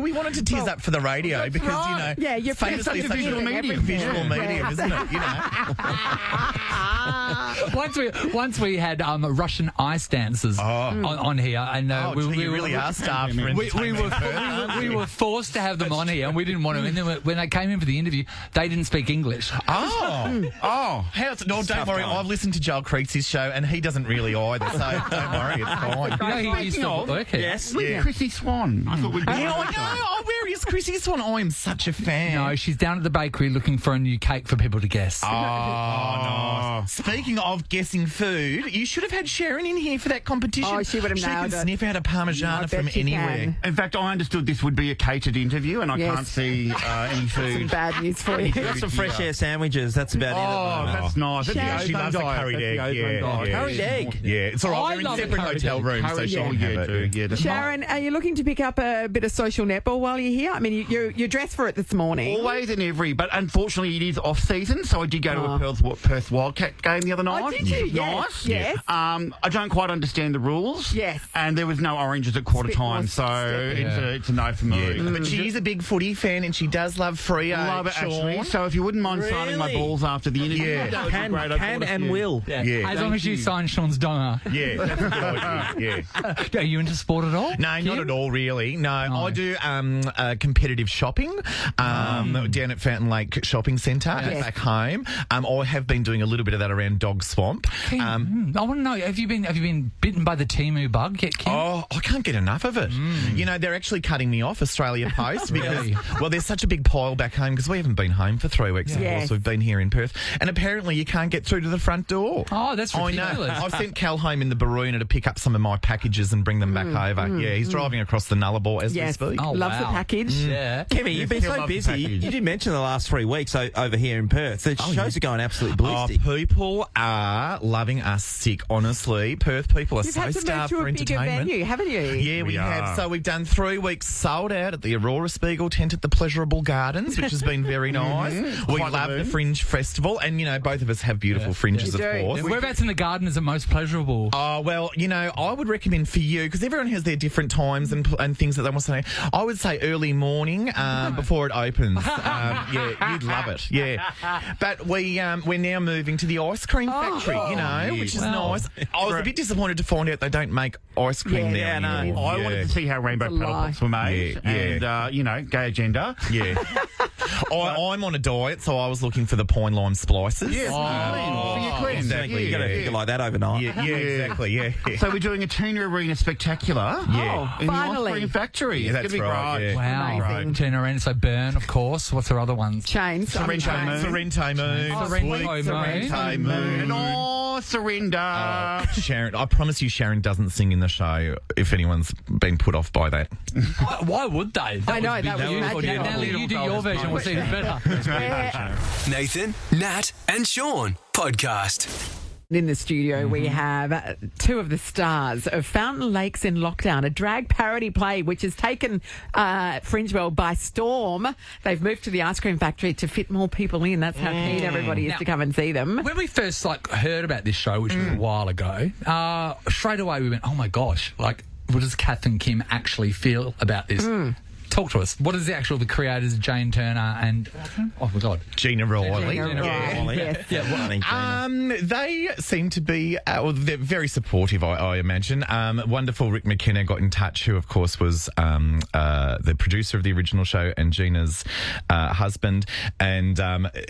We wanted to tease up for for the radio because, right. Yeah, you're famously such a such visual a medium. visual medium, isn't it? Once we had Russian ice dancers on here, and we really are starved for entertainment. we were forced to have them on here, and we didn't want to. And then when they came in for the interview, they didn't speak English. How's it? No, don't worry. I've listened to Joel Creasy's show, and he doesn't really either. So don't worry, it's fine. He used to work here. Yes, Chrissy Swan. I thought we'd be. Where is Chrissy Swan? I am such a fan. No, she's down at the bakery looking for a new cake for people to guess. Oh, nice. Speaking of guessing food, you should have had Sharon in here for that competition. Oh, she would have nailed can it. sniff out a Parmigiana from anywhere. In fact, I understood this would be a catered interview, and I can't see any food. Some bad news for you. Got some fresh air sandwiches. That's about Oh, that's nice. That's She loves a curried egg. Curried egg. Yeah, it's all right. We're in love separate curried hotel egg. rooms, so she'll have it. Sharon, are you looking to pick up a bit of social netball while you're here? I mean, you're dressed for it this morning. Always and every, but unfortunately it is off season, so I did go to a Perth Wildcat game the other night. Oh, did you? Nice. Yes. I don't quite understand the rules. Yes. And there was no oranges at quarter It's a bit time, more so sticky. it's a no for me. But she is a big footy fan, and she does love Freo. Love it, actually. Shaun. So if you wouldn't mind signing my balls after the interview, that would be great. I'd Can want to and see. will. Yeah. As long as you sign Shaun's donor. Yeah, that's a good idea. Yeah. Are you into sport at all? No, not at all, really. No, I do competitive shopping down at Fountain Lake Shopping Centre back home. I have been doing a little bit of that around Dog Swamp. I want to know, have you been bitten by the Temu bug yet, Kim? Oh, I can't get enough of it. You know, they're actually cutting me off, Australia Post, because, well, there's such a big pile back home because we haven't been home for 3 weeks, of course. We've been here in Perth. And apparently you can't get through to the front door. Oh, that's ridiculous. I know. I've sent Cal home in the Barooner to pick up some of my packages and bring them back over. Yeah, he's driving across the Nullarbor as we speak. Oh, Loves the package. Yeah. Kimmy, you've been so busy. You did mention the last 3 weeks over here in Perth. The shows are going absolutely ballistic. People are loving us sick, honestly. Perth people are You've so had to move starved to for a bigger entertainment. venue, haven't you? Yeah, we have. So we've done 3 weeks sold out at the Aurora Spiegel tent at the Pleasurable Gardens, which has been very nice. We love the Fringe Festival, and, you know, both of us have beautiful fringes, of course. Whereabouts in the garden is the most pleasurable? Oh, well, you know, I would recommend for you, because everyone has their different times and things that they want to say. I would say early morning before it opens. Yeah, you'd love it. Yeah. But we're now moving to the ice cream factory, you know, which is nice. I was a bit disappointed to find out they don't make ice cream there anymore. I wanted to see how rainbow paddle pops were made, and you know, gay agenda. Yeah. I'm on a diet, so I was looking for the pine lime splices. Yes, clean. Exactly. You got to figure like that overnight. Yeah, exactly. Yeah. So we're doing a Tuna Arena Spectacular. Yeah. In finally. the ice cream factory. Yeah, It's that's gonna be right, great. yeah. Wow. Amazing. Tuna Arena, so Burn, of course. What's her other ones? Chains. Sorrento Moon. Sorrento Moon. Sorrento Moon. And surrender. Sharon, I promise you Sharon doesn't sing in the show if anyone's been put off by that. Why would they? I know, that was beautiful. magical. Now you do your version, we'll see it better. Nathan, Nat, and Shaun podcast. In the studio, we have two of the stars of Fountain Lakes in Lockdown, a drag parody play which has taken Fringeworld by storm. They've moved to the ice cream factory to fit more people in. That's how keen everybody is to come and see them. When we first heard about this show, which was a while ago, straight away we went, oh my gosh, what does Kath and Kim actually feel about this? Talk to us. What is the creators, Jane Turner and oh my God, Gina Riley? Yes. They seem to be they're very supportive, I imagine. Wonderful Rick McKenna got in touch, who of course was the producer of the original show and Gina's husband, and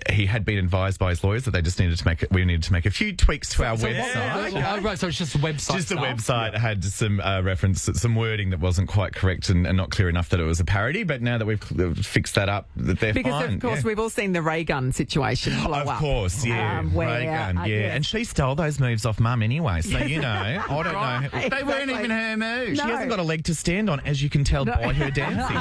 he had been advised by his lawyers that they just needed to make a few tweaks to our website. Right, so it's just the website. Just the website had some some wording that wasn't quite correct and not clear enough that it was a parody, but now that we've fixed that up, that they're because fine. Of course, we've all seen the ray gun situation blow up. Of course, yeah. Ray gun, yes. And she stole those moves off Mum anyway, so, I don't know. They weren't even her moves. She hasn't got a leg to stand on, as you can tell by her dancing.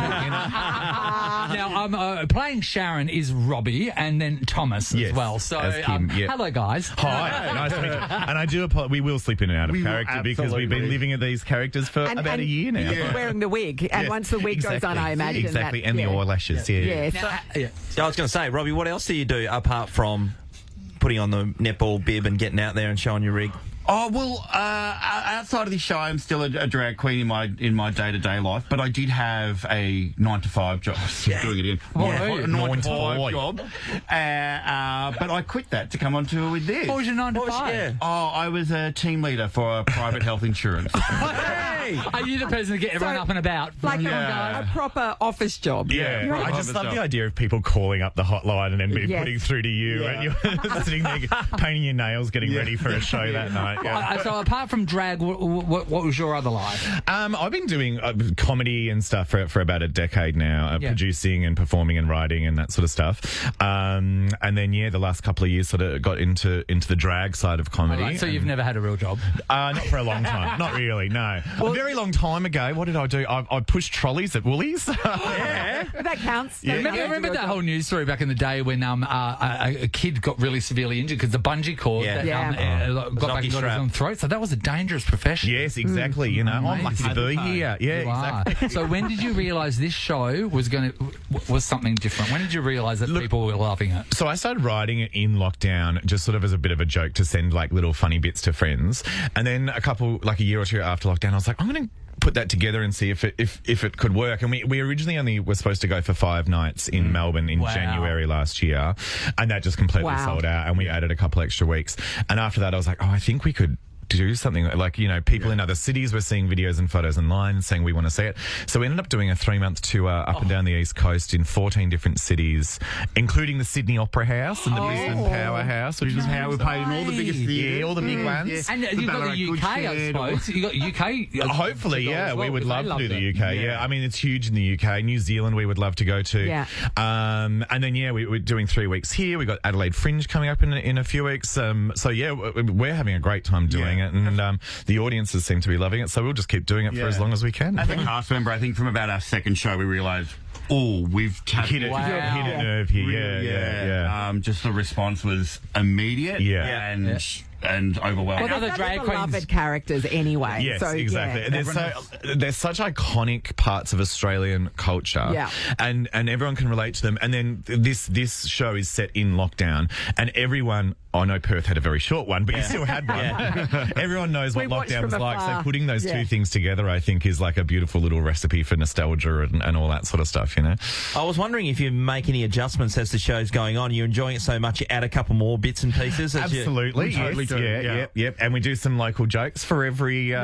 Now, playing Sharon is Robbie and then Thomas as well. So, as Kim, hello, guys. Hi, nice to meet you. And I do apologize. We will slip in and out of character because we've been living at these characters for about a year now. You're wearing the wig, and once the wig goes on, I imagine exactly, and the eyelashes. So I was going to say, Robbie, what else do you do apart from putting on the netball bib and getting out there and showing your rig? Oh, well, outside of this show, I'm still a drag queen in my day-to-day life, but I did have a 9-to-5 job. Doing it again. A 9-to-5 job. But I quit that to come on tour with this. What was your 9-to-5? Oh, I was a team leader for a private health insurance. Hey! Are you the person to get everyone up and about? Like a proper office job. Yeah. I just love the idea of people calling up the hotline and then putting through to you, and you're sitting there painting your nails, getting ready for a show that night. So apart from drag, what was your other life? I've been doing comedy and stuff for about a decade now, producing and performing and writing and that sort of stuff. And then the last couple of years sort of got into the drag side of comedy. Right, so you've never had a real job? Not for a long time. Not really, no. Well, a very long time ago, what did I do? I pushed trolleys at Woolies. That counts. Yeah. Remember that whole news story back in the day when a kid got really severely injured because the bungee cord got back into his own throat? So that was a dangerous profession. Yes, exactly. I'm lucky to be here. Yeah, exactly. So when did you realise this show was something different? When did you realise that people were loving it? So I started writing it in lockdown, just sort of as a bit of a joke to send little funny bits to friends. And then a year or two after lockdown, I was like, I'm going to put that together and see if it could work. And we originally only were supposed to go for 5 nights in Melbourne in January last year, and that just completely sold out, and we added a couple extra weeks. And after that I was like, I think we could do something people in other cities were seeing videos and photos online and saying we want to see it. So we ended up doing a 3-month tour up and down the East Coast in 14 different cities, including the Sydney Opera House and the Brisbane Powerhouse, which is how we played in all the biggest theatres. Yeah, all the big ones. Yeah. And you've got the UK, I suppose. You've got UK. Hopefully, we would love to do the UK. Yeah, I mean, it's huge in the UK. New Zealand we would love to go to. Yeah. And then, we're doing 3 weeks here. We've got Adelaide Fringe coming up in a few weeks. We're having a great time doing it. And the audiences seem to be loving it, so we'll just keep doing it for as long as we can. As a cast member, I think from about our second show, we realised, we've hit it. Hit a nerve here. Yeah. Just the response was immediate. And overwhelming. Well, they're drag beloved characters anyway. Yes, so, exactly. Yeah. There's such iconic parts of Australian culture. Yeah. And everyone can relate to them. And then this show is set in lockdown, and everyone, I know Perth had a very short one, but you still had one. Everyone knows what lockdown was like. So putting those two things together, I think, is like a beautiful little recipe for nostalgia and all that sort of stuff, I was wondering if you make any adjustments as the show's going on. You're enjoying it so much, you add a couple more bits and pieces. Absolutely. Yep. And we do some local jokes for every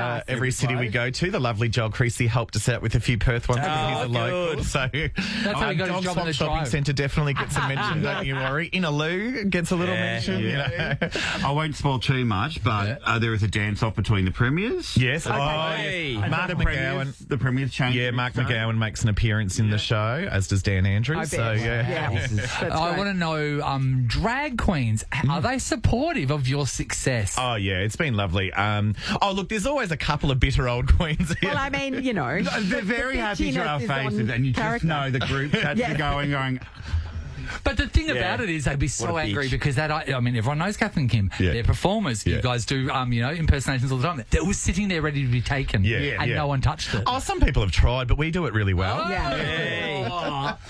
city we go to. The lovely Joel Creasy helped us out with a few Perth ones because he's a local. So that's how he got his job in the Shopping Centre definitely gets a mention, don't you worry. Inaloo gets a little mention. I won't spoil too much, but there is a dance-off between the premiers. Yes. Mark McGowan. The premiers changed. Yeah, Mark McGowan makes an appearance in the show, as does Dan Andrews. I want to know, drag queens, are they supportive of your success? Oh, yeah, it's been lovely. Look, there's always a couple of bitter old queens here. Well, I mean, they're very happy to our faces, and you just know the group chats are going, But the thing about it is they'd be so angry because everyone knows Kath and Kim. They're performers. You guys do, impersonations all the time. They were sitting there ready to be taken and no one touched it. Oh, some people have tried, but we do it really well.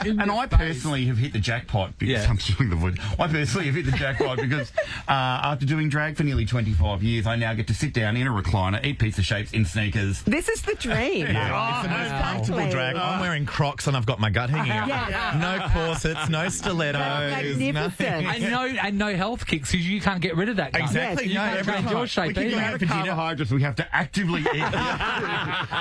And I personally have hit the jackpot because I'm doing the voice. I personally have hit the jackpot because after doing drag for nearly 25 years, I now get to sit down in a recliner, eat pizza shapes in sneakers. This is the dream. It's the most comfortable drag. I'm wearing Crocs and I've got my gut hanging out. No corsets, no stilettos. Magnificent. And no health kicks because you can't get rid of that. Exactly. You can't change your shape. We go out for dinner. We have to actively eat.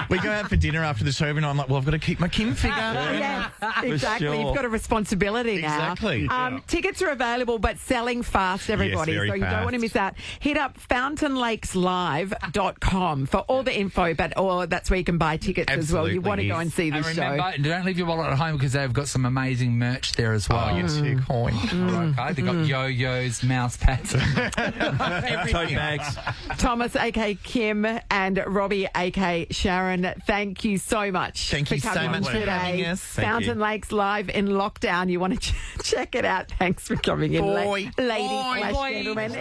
We go out for dinner after the show and I'm like, well, I've got to keep my Kim figure. Yes, exactly. You've got a responsibility now. Exactly. Tickets are available, but selling fast, everybody. Yes, so you don't want to miss out. Hit up fountainlakeslive.com for all the info, but that's where you can buy tickets as well. You want to go and see this show. Don't leave your wallet at home because they've got some amazing merch there as well. Oh, yes, you coin. Okay, they've got yo-yos, mouse pads, tote bags. Thomas, a.k. Kim, and Robbie, a.k. Sharon, thank you so much. Thank you so much for having us. Fountain Lakes Live in lockdown. You want to check it out. Thanks for coming in, ladies / gentlemen.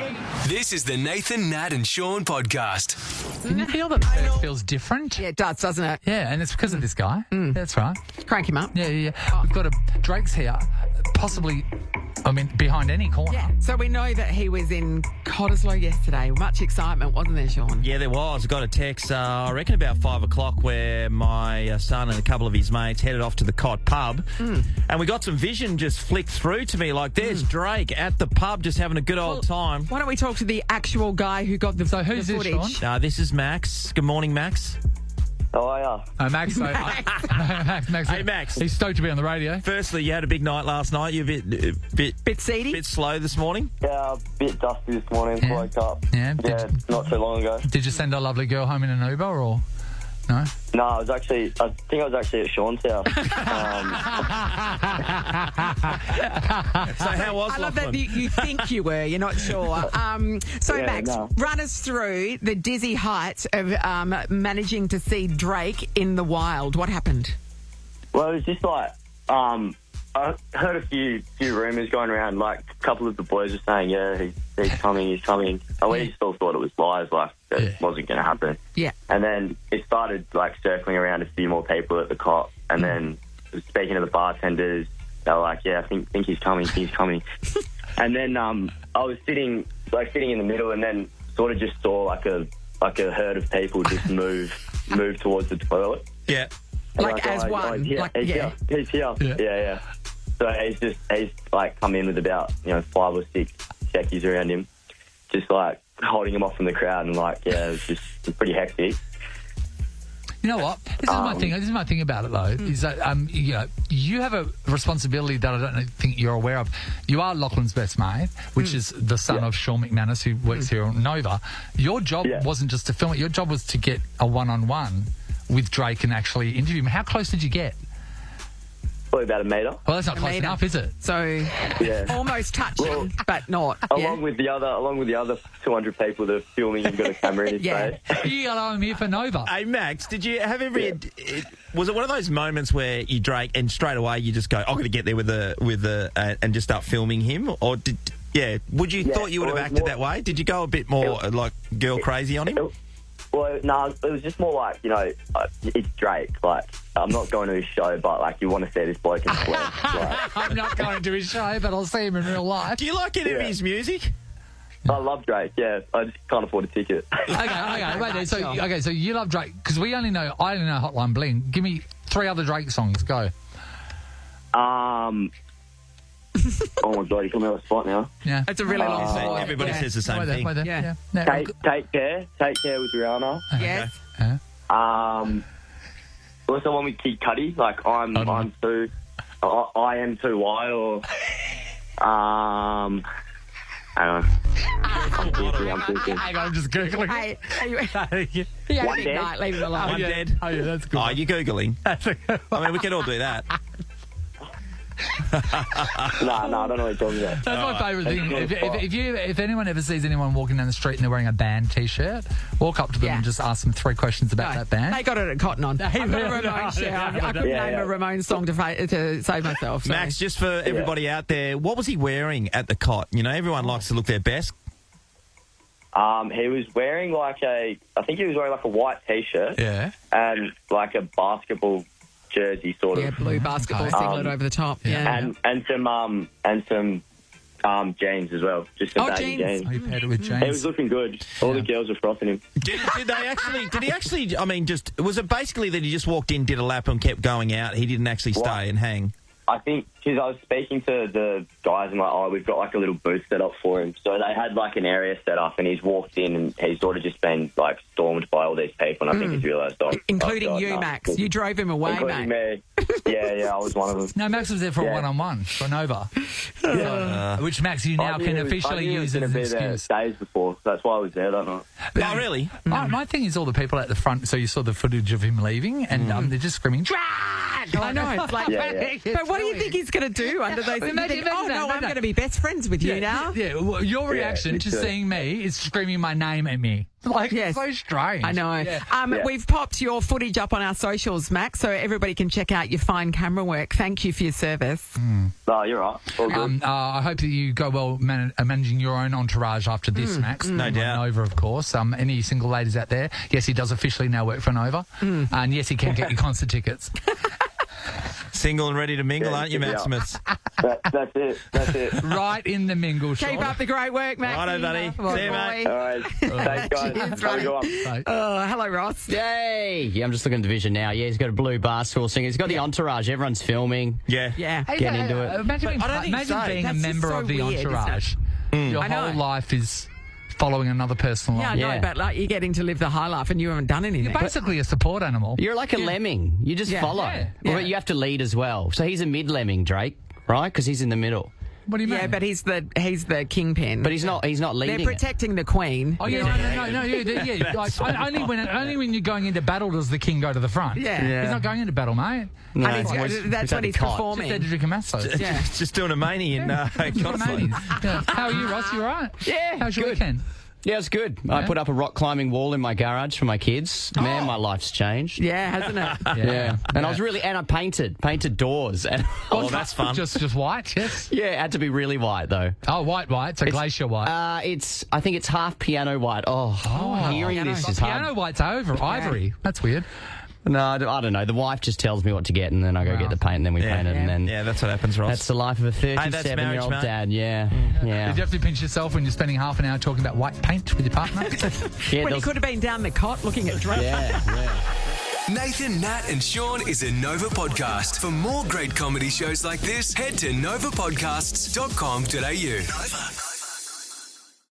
This is the Nathan, Nat and Shaun podcast. Can you feel that Perth feels different? Yeah, it does, doesn't it? Yeah, and it's because of this guy. That's right. Crank him up. Yeah. We've got Drake's here, possibly, behind any corner. Yeah, so we know that he was in Cottesloe yesterday. Much excitement, wasn't there, Shaun? Yeah, there was. I got a text, I reckon about 5 o'clock, where my son and a couple of his mates headed off to the Cott pub. And we got some vision just flicked through to me, like there's Drake at the pub just having a good old time. Why don't we talk to the actual guy who got the who's footage? This, Shaun? This is Max. Good morning, Max. How are ya? Max. Max. Hey, Max. He's stoked to be on the radio. Firstly, you had a big night last night. You're a bit seedy? Bit slow this morning? Yeah, a bit dusty this morning. Woke up. Yeah, not too long ago. Did you send a lovely girl home in an Uber or no? No, I think I was actually at Shaun's house. So how was I love that Lachlan? you think you were, you're not sure. Max, run us through the dizzy heights of managing to see Drake in the wild. What happened? Well, it was just like, I heard a few rumours going around, like a couple of the boys were saying, he's coming. And we just all thought it was lies, like it wasn't going to happen. Yeah. And then it started like circling around a few more people at the cop, and then speaking to the bartenders, they were like, I think he's coming. And then I was sitting in the middle, and then sort of just saw like a herd of people just move towards the toilet. Yeah. Like as one. He's here. Yeah. So he's like come in with about 5 or 6 checkies around him, just like holding him off from the crowd, and it was just pretty hectic. You know what? This is my thing about it, though, is that you have a responsibility that I don't think you're aware of. You are Lachlan's best mate, which is the son of Shaun McManus, who works here on Nova. Your job wasn't just to film it. Your job was to get a one-on-one with Drake and actually interview him. How close did you get? Probably about a metre. Well, that's not close enough, is it? So almost touching, but not. Along with the other 200 people that are filming and got a camera in his face. You got him here for Nova. Hey, Max, did you have was it one of those moments where you Drake and straight away you just go, I'm going to get there with and just start filming him, or would you thought you would have acted that way? Did you go a bit more like girl crazy on him? Well, no, it was just more like, it's Drake. Like, I'm not going to his show, but, you want to see this bloke in the flesh. I'm not going to his show, but I'll see him in real life. Do you like any of his music? I love Drake, yeah. I just can't afford a ticket. Okay, wait. So you love Drake, because I only know Hotline Bling. Give me 3 other Drake songs. Go. Oh my God, you put me on the spot now. Yeah, it's a really long spot. Everybody says the same thing. Take care with Rihanna. Yes. What's the one with Kid Cudi? Like I am too wide, or hang on. I'm thinking. Hang on, I'm just googling. Hey, One big Dead. night, leave him alone. One Dead. Oh yeah, that's good. Oh, you're googling. I mean, we can all do that. No, I don't know what you're talking about. That's my favourite thing. If anyone ever sees anyone walking down the street and they're wearing a band T-shirt, walk up to them and just ask them 3 questions about that band. They got it at Cotton On. I've got a Ramones shirt. I couldn't name a Ramones song to save myself. So. Max, just for everybody out there, what was he wearing at the cot? You know, everyone likes to look their best. He was wearing I think he was wearing a white T-shirt. Yeah. And a basketball jersey sort of. Yeah, blue basketball singlet over the top. Yeah. And some jeans as well. Just some baggy jeans. Oh, you paired it with jeans. He was looking good. All the girls were frothing him. Did he actually, I mean, was it basically that he just walked in, did a lap and kept going out? He didn't actually stay and hang? I think, because I was speaking to the guys and we've got a little booth set up for him. So they had an area set up and he's walked in and he's sort of just been stormed by all these people and I think he's realised. Including you, Max. You drove him away, including mate. Me. Yeah, I was one of them. No, Max was there for a one-on-one, for Nova. Which, Max, you now can officially use as an excuse. Days before, so that's why I was there that night. Oh, really? My thing is all the people at the front, so you saw the footage of him leaving and they're just screaming, drag! I know, it's but what do you think he's going to do under those? I'm going to be best friends with you now. Yeah, well, your reaction to seeing me is screaming my name at me. So strange. I know. Yeah. We've popped your footage up on our socials, Max, so everybody can check out your fine camera work. Thank you for your service. No, you're right. All good. I hope that you go well managing your own entourage after this, Max. No doubt. Nova, of course. Any single ladies out there? Yes, he does officially now work for Nova. And yes, he can get you concert tickets. Single and ready to mingle, aren't you, Maximus? That's it. Right in the mingle, Shaun. Keep up the great work, Max. Righto, buddy. See you, mate. All right. Thanks, guys. Cheers, buddy. Hello, Ross. Yay! Yeah, I'm just looking at the vision now. Yeah, he's got a blue basketball singer. He's got the entourage. Everyone's filming. Yeah. Getting into it. Imagine being a member of the entourage. Your whole life is following another person along. Yeah, I know, but you're getting to live the high life and you haven't done anything. You're basically a support animal. You're like a lemming. You just follow. Yeah. But you have to lead as well. So he's a mid-lemming, Drake, right? Because he's in the middle. What do you mean? Yeah, but he's the kingpin. But he's not leading. They're protecting the queen. Oh No. Only when you're going into battle does the king go to the front. Yeah. He's not going into battle, mate. No, that's when he's performing. Just there to drink a massage. Yeah. Just doing a mania in Consulate. How are you, Ross? You all right? Yeah. How's your weekend? Yeah, it's good. I put up a rock climbing wall in my garage for my kids. Man, my life's changed. Yeah, hasn't it? Yeah. And I painted doors. And that's fun. Just white, yes? Yeah, it had to be really white though. Oh, white, so glacier white. I think it's half piano white. Hearing this is hard. Piano white's over, ivory. That's weird. No, I don't know. The wife just tells me what to get, and then I go get the paint, and then we paint it, and then that's what happens, Ross. that's the life of a 37-year-old dad. Yeah. Did you have to pinch yourself when you're spending half an hour talking about white paint with your partner? When you could have been down the cot looking at Drake. Nathan, Nat and Shaun is a Nova podcast. For more great comedy shows like this, head to novapodcasts.com.au. Nova.